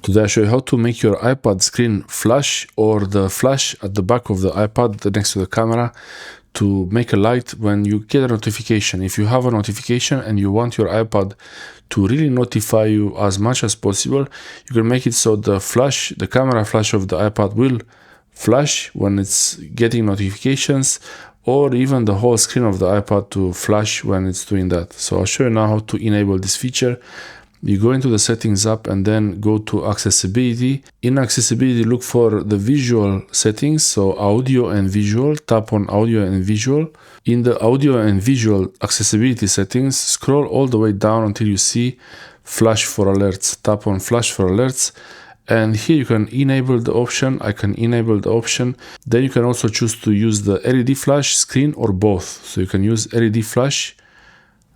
Today I show you how to make your iPad screen flash, or the flash at the back of the iPad next to the camera, to make a light when you get a notification. If you have a notification and you want your iPad to really notify you as much as possible, you can make it so the flash, the camera flash of the iPad will flash when it's getting notifications, or even the whole screen of the iPad to flash when it's doing that. So I'll show you now how to enable this feature. You go into the settings app and then go to accessibility. In accessibility, look for the visual settings, so audio and visual. Tap on audio and visual. In the audio and visual accessibility settings, scroll all the way down until you see flash for alerts. Tap on flash for alerts, and here you can enable the option. I can enable the option. Then you can also choose to use the LED flash, screen, or both. So you can use LED flash,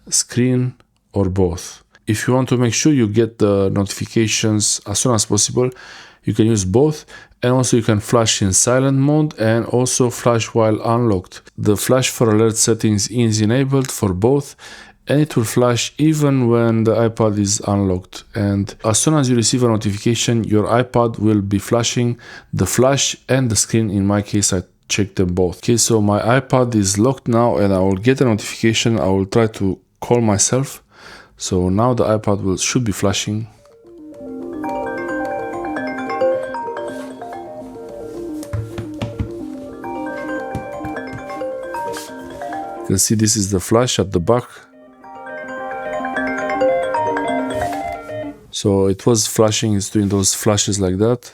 screen, or both. If you want to make sure you get the notifications as soon as possible, you can use both, and also you can flash in silent mode and also flash while unlocked. The flash for alert settings is enabled for both, and it will flash even when the iPad is unlocked. And as soon as you receive a notification, your iPad will be flashing the flash and the screen. In my case, I checked them both. Okay, so my iPad is locked now and I will get a notification. I will try to call myself. So now the iPad should be flashing. You can see this is the flash at the back. So it was flashing, it's doing those flashes like that.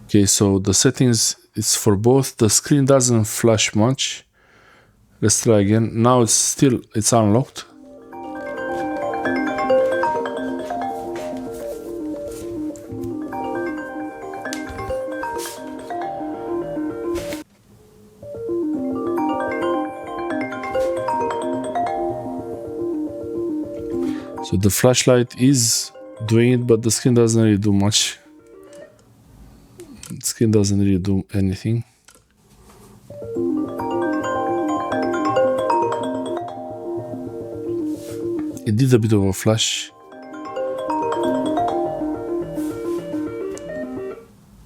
Okay, so the settings is for both. The screen doesn't flash much. Let's try again. Now it's unlocked. So the flashlight is doing it, but the screen doesn't really do much. The screen doesn't really do anything. It did a bit of a flash.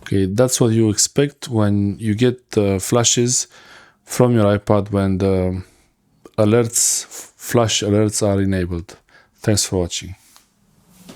Okay, that's what you expect when you get flashes from your iPad when the flash alerts are enabled. Thanks for watching.